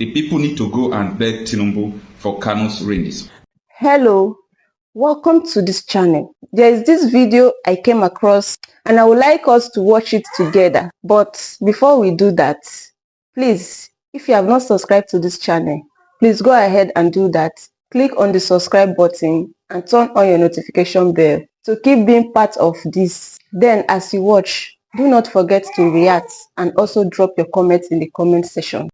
the people need to go and beg Tinubu for Kanu's release. Hello, welcome to this channel. There is this video I came across and I would like us to watch it together. But before we do that, please, if you have not subscribed to this channel, please go ahead and do that. Click on the subscribe button and turn on your notification bell to keep being part of this. Then as you watch, do not forget to react and also drop your comments in the comment section.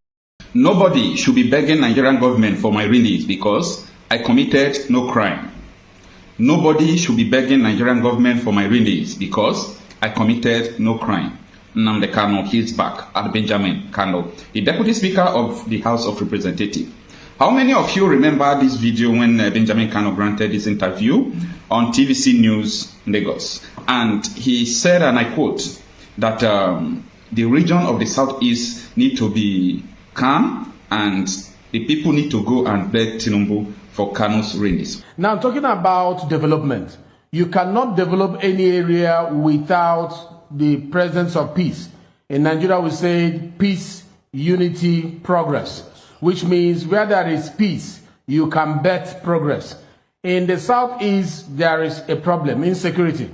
Nobody should be begging Nigerian government for my release because I committed no crime. Nobody should be begging Nigerian government for my release because I committed no crime. Nnamdi Kanu, he's back at Benjamin Kanu, the Deputy Speaker of the House of Representatives. How many of you remember this video when Benjamin Kanu granted this interview on TVC News Lagos? And he said, and I quote, that the region of the Southeast need to be calm and the people need to go and beg Tinubu for Kanu's release. Now, talking about development, you cannot develop any area without the presence of peace. In Nigeria, we say peace, unity, progress, which means where there is peace, you can bet progress. In the Southeast, there is a problem, insecurity.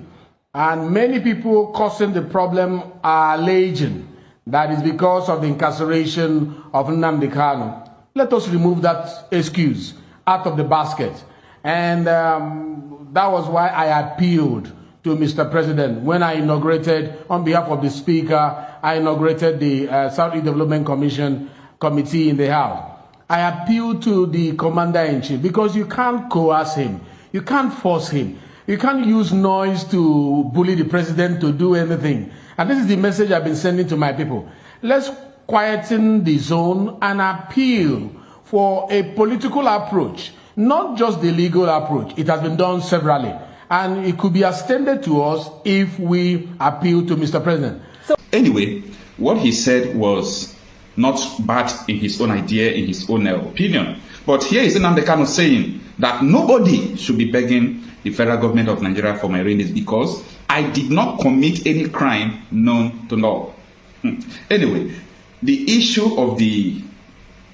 And many people causing the problem are alleging that is because of the incarceration of Nnamdi Kanu. Let us remove that excuse out of the basket. And that was why I appealed to Mr. President when I inaugurated, on behalf of the Speaker, I inaugurated the Southeast Development Committee in the House. I appealed to the Commander-in-Chief because you can't coerce him. You can't force him. You can't use noise to bully the president to do anything. And this is the message I've been sending to my people. Let's quieten the zone and appeal for a political approach, not just the legal approach. It has been done severally. And it could be extended to us if we appeal to Mr. President. Anyway, what he said was not bad in his own idea, in his own opinion. But here is Nnamdi Kanu saying that nobody should be begging the federal government of Nigeria for my release because I did not commit any crime known to law. Anyway, the issue of the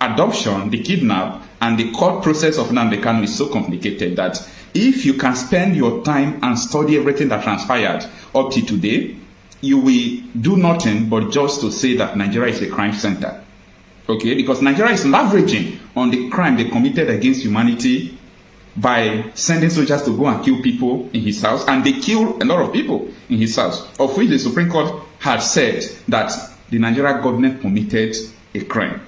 adoption, the kidnap, and the court process of Nnamdi Kanu is so complicated that if you can spend your time and study everything that transpired up to today, you will do nothing but just to say that Nigeria is a crime center. Okay, because Nigeria is leveraging on the crime they committed against humanity by sending soldiers to go and kill people in his house, and they killed a lot of people in his house, of which the Supreme Court had said that the Nigerian government committed a crime.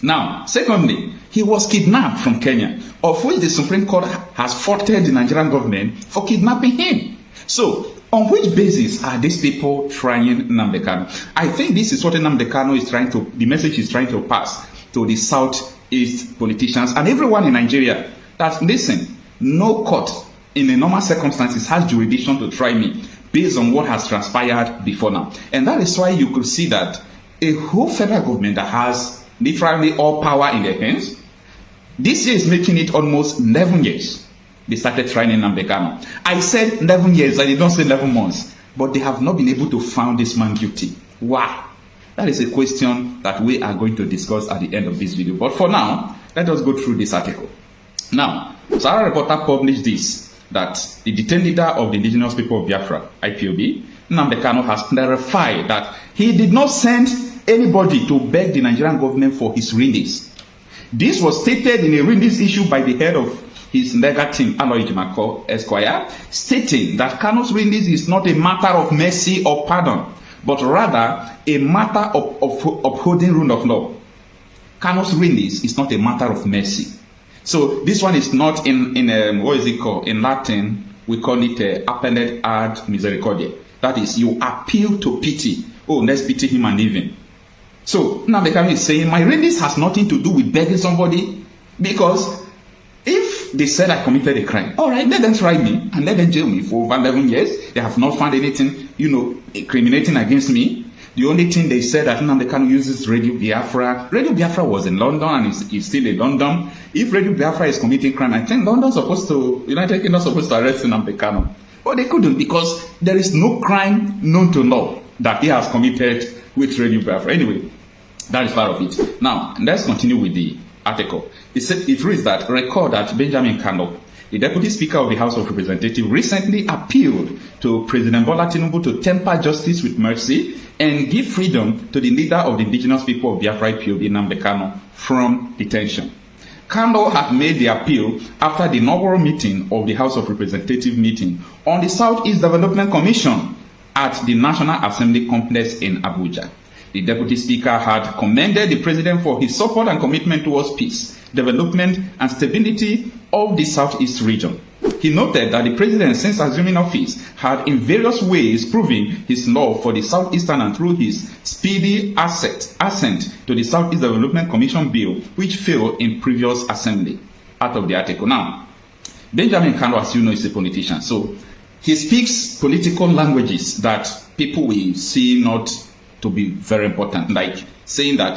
Now, secondly, he was kidnapped from Kenya, of which the Supreme Court has faulted the Nigerian government for kidnapping him. So, on which basis are these people trying Nnamdi Kanu? I think this is what Nnamdi Kanu is trying to, the message he's trying to pass to the Southeast politicians and everyone in Nigeria, that listen, no court in the normal circumstances has jurisdiction to try me based on what has transpired before now. And that is why you could see that a whole federal government that has literally all power in their hands, this year is making it almost 11 years. They started trying Nnamdi Kanu. I said 11 years, I did not say 11 months. But they have not been able to find this man guilty. Why? That is a question that we are going to discuss at the end of this video. But for now, let us go through this article. Now, Sarah Reporter published this, that the detained leader of the indigenous people of Biafra, IPOB, Nnamdi Kanu, has clarified that he did not send anybody to beg the Nigerian government for his release. This was stated in a release issued by the head of his legal team, Aloy Jimako Esquire, stating that Kanu's release is not a matter of mercy or pardon, but rather a matter of upholding rule of law. Kanu's release is not a matter of mercy. So this one is not in what is it called? In Latin, we call it appellate ad misericordia. That is, you appeal to pity. Oh, let's pity him and leave him. So Nnamdi Kanu is saying, my release has nothing to do with begging somebody, because if they said I committed a crime, all right, let them try me and let them jail me for over 11 years. They have not found anything, incriminating against me. The only thing they said that Nnamdi Kanu uses Radio Biafra. Radio Biafra was in London and is still in London. If Radio Biafra is committing crime, I think United Kingdom supposed to arrest Nnamdi Kanu. But they couldn't, because there is no crime known to law that he has committed with Radio Biafra. Anyway, That is part of it. Now, let's continue with the article. It reads that record that Benjamin Kanu, the Deputy Speaker of the House of Representatives, recently appealed to President Bola Tinubu to temper justice with mercy and give freedom to the leader of the indigenous people of Biafra IPOB, Nnamdi Kanu, from detention. Kanu had made the appeal after the inaugural meeting of the House of Representatives meeting on the Southeast Development Commission at the National Assembly complex in Abuja. The Deputy Speaker had commended the President for his support and commitment towards peace, development, and stability of the Southeast region. He noted that the President, since assuming office, had in various ways proven his love for the Southeastern and through his speedy assent to the Southeast Development Commission bill, which failed in previous assembly. Out of the article. Now, Benjamin Kanu, as you know, is a politician, so he speaks political languages that people will see not to be very important, like saying that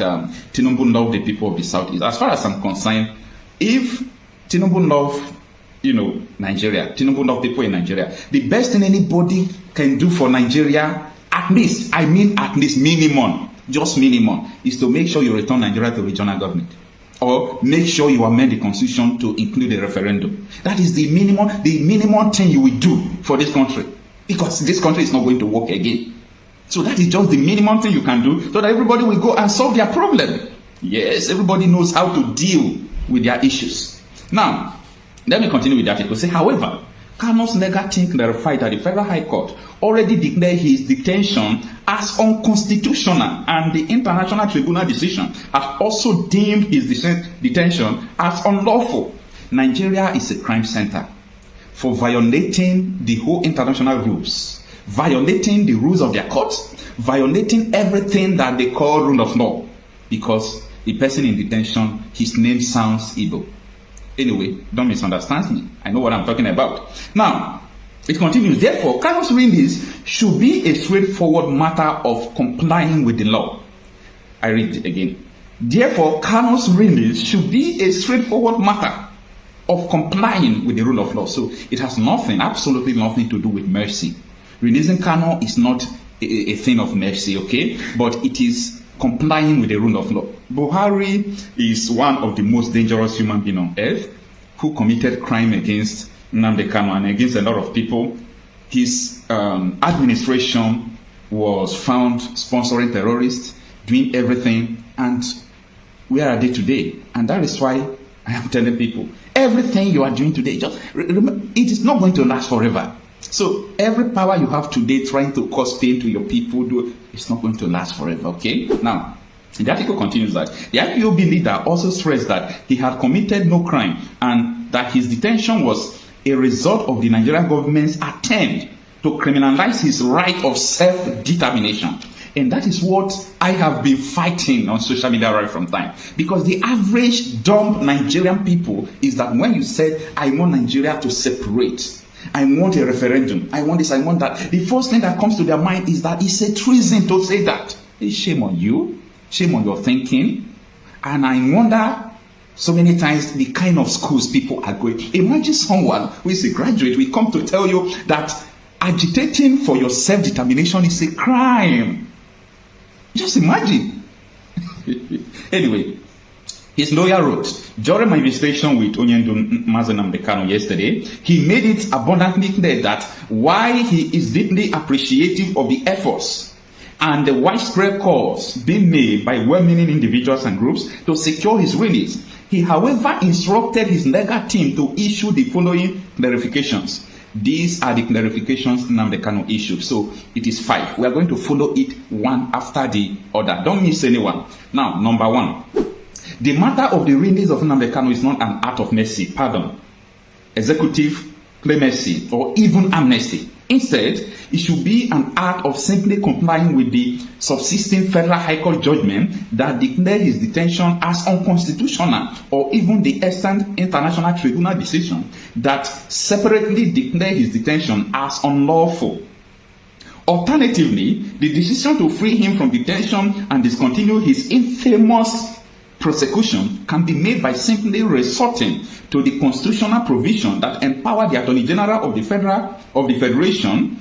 Tinubu love the people of the Southeast. As far as I'm concerned, if Tinubu love, Nigeria, Tinubu love people in Nigeria, the best thing anybody can do for Nigeria, at least minimum, just minimum, is to make sure you return Nigeria to regional government. Or make sure you amend the constitution to include a referendum. That is the minimum thing you will do for this country. Because this country is not going to work again. So that is just the minimum thing you can do so that everybody will go and solve their problem. Yes, everybody knows how to deal with their issues. Now, let me continue with the article. Say, however, Kanu's legal team clarified that the Federal High Court already declared his detention as unconstitutional, and the International Tribunal decision has also deemed his detention as unlawful. Nigeria is a crime center for violating the whole international rules, violating the rules of their courts, violating everything that they call rule of law, because the person in detention, his name sounds Igbo. Anyway, don't misunderstand me. I know what I'm talking about. Now, it continues. Therefore, Kanu's release should be a straightforward matter of complying with the law. I read it again. Therefore, Kanu's release should be a straightforward matter of complying with the rule of law. So it has nothing, absolutely nothing to do with mercy. Releasing Kanu is not a thing of mercy, okay? But it is complying with the rule of law. Buhari is one of the most dangerous human beings on earth who committed crime against Nnamdi Kanu and against a lot of people. His administration was found sponsoring terrorists, doing everything, and where are they today? And that is why I am telling people, everything you are doing today, just remember, it is not going to last forever. So every power you have today trying to cause pain to your people, it's not going to last forever, okay? Now, the article continues that the IPOB leader also stressed that he had committed no crime and that his detention was a result of the Nigerian government's attempt to criminalize his right of self-determination. And that is what I have been fighting on social media right from time. Because the average dumb Nigerian people is that when you said, I want Nigeria to separate, I want a referendum, I want this, I want that, the first thing that comes to their mind is that it's a treason to say that. Shame on you, shame on your thinking. And I wonder so many times the kind of schools people are going. Imagine someone who is a graduate will come to tell you that agitating for your self-determination is a crime. Just imagine. Anyway, his lawyer wrote, during my visitation with Nnamdi Kanu yesterday, he made it abundantly clear that while he is deeply appreciative of the efforts and the widespread calls being made by well-meaning individuals and groups to secure his release, he, however, instructed his legal team to issue the following clarifications. These are the clarifications Nnamdi Kanu issued. So it is 5. We are going to follow it one after the other. Don't miss anyone. Now, number 1. The matter of the release of Nnamdi Kanu is not an act of mercy, pardon, executive clemency, or even amnesty. Instead, it should be an act of simply complying with the subsisting Federal High Court judgment that declared his detention as unconstitutional, or even the International Tribunal decision that separately declared his detention as unlawful. Alternatively, the decision to free him from detention and discontinue his infamous prosecution can be made by simply resorting to the constitutional provision that empower the Attorney General of the Federation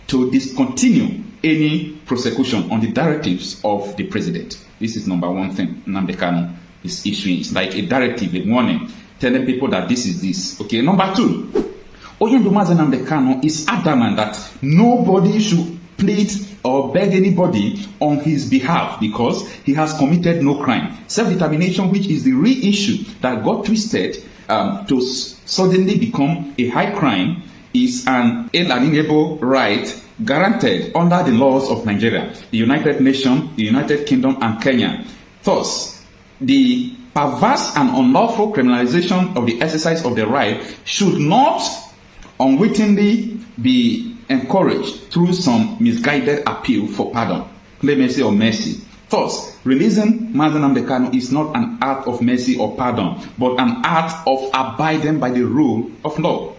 to discontinue any prosecution on the directives of the president. This is number one thing Nnamdi Kanu is issuing. It's like a directive, a warning, telling people that this is this. Okay, number two, Nnamdi Kanu is adamant that nobody should plead or beg anybody on his behalf because he has committed no crime. Self-determination, which is the real issue that got twisted to suddenly become a high crime, is an inalienable right granted under the laws of Nigeria, the United Nations, the United Kingdom, and Kenya. Thus, the perverse and unlawful criminalization of the exercise of the right should not unwittingly be encouraged through some misguided appeal for pardon, clemency, or mercy. Thus, releasing Nnamdi Kanu is not an act of mercy or pardon, but an act of abiding by the rule of law.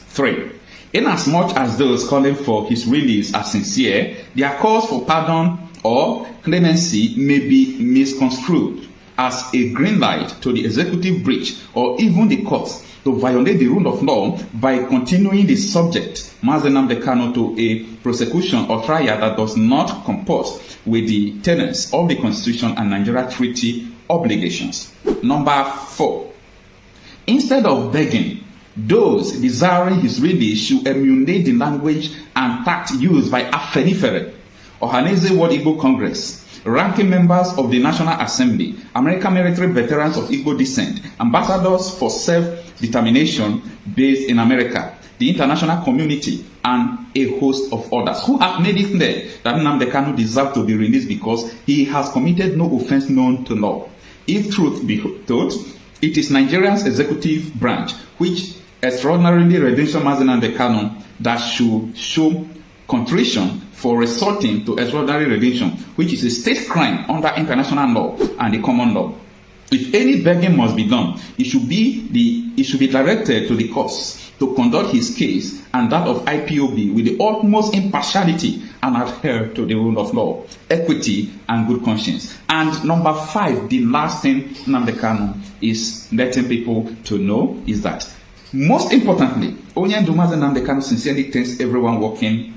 3. Inasmuch as those calling for his release are sincere, their calls for pardon or clemency may be misconstrued as a green light to the executive branch or even the courts to violate the rule of law by continuing the subject, Nnamdi Kanu, to a prosecution or trial that does not comport with the tenets of the Constitution and Nigeria Treaty obligations. Number 4. Instead of begging, those desiring his release should emulate the language and tact used by Afenifere, Ohaneze World Igbo Congress, ranking members of the National Assembly, American military veterans of Igbo descent, ambassadors for self-determination based in America, the international community, and a host of others who have made it clear that Nnamdi Kanu deserves to be released because he has committed no offense known to law. If truth be told, it is Nigeria's executive branch which extraordinarily redemption Nnamdi Kanu that should show contrition for resorting to extraordinary redemption, which is a state crime under international law and the common law. If any begging must be done, it should be directed to the courts to conduct his case and that of IPOB with the utmost impartiality and adhere to the rule of law, equity, and good conscience. And number 5, the last thing Nnamdi Kanu is letting people to know is that, most importantly, Nnamdi Kanu sincerely thanks everyone working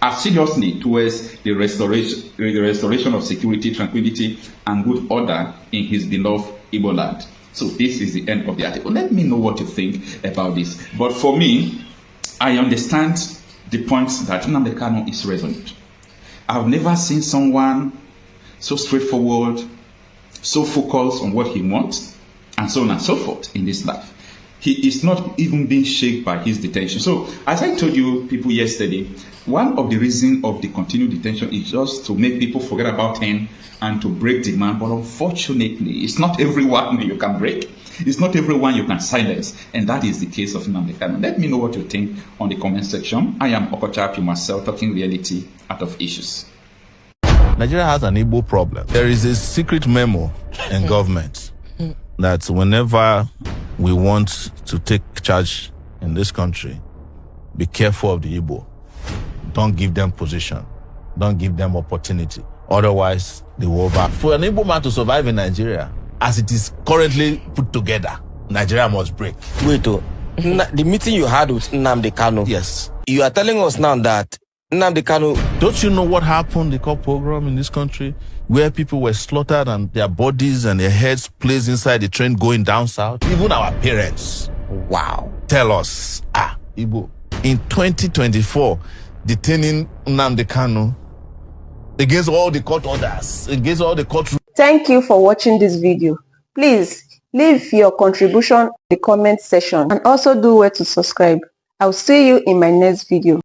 assiduously towards the restoration of security, tranquility, and good order in his beloved Igbo land. So this is the end of the article. Let me know what you think about this. But for me, I understand the point that Nnamdi Kanu is resolute. I've never seen someone so straightforward, so focused on what he wants, and so on and so forth in this life. He is not even being shaken by his detention. So, as I told you people yesterday, one of the reasons of the continued detention is just to make people forget about him and to break the man. But unfortunately, it's not everyone you can break. It's not everyone you can silence. And that is the case of Nnamdi Kanu. Let me know what you think on the comment section. I am Okocha myself, talking reality out of issues. Nigeria has an Igbo problem. There is a secret memo in government that whenever we want to take charge in this country, be careful of the Igbo. Don't give them position. Don't give them opportunity. Otherwise, they will back. For an Igbo man to survive in Nigeria, as it is currently put together, Nigeria must break. Wait, the meeting you had with Nnamdi Kanu. Yes. You are telling us now that Nnamdi Kanu... Don't you know what happened, the cop program in this country, where people were slaughtered and their bodies and their heads placed inside the train going down south? Even our parents. Wow. Tell us, Igbo, in 2024, detaining Nnamdi Kanu against all the court orders, against all the court rules. Thank you for watching this video. Please leave your contribution in the comment section and also do well to subscribe. I'll see you in my next video.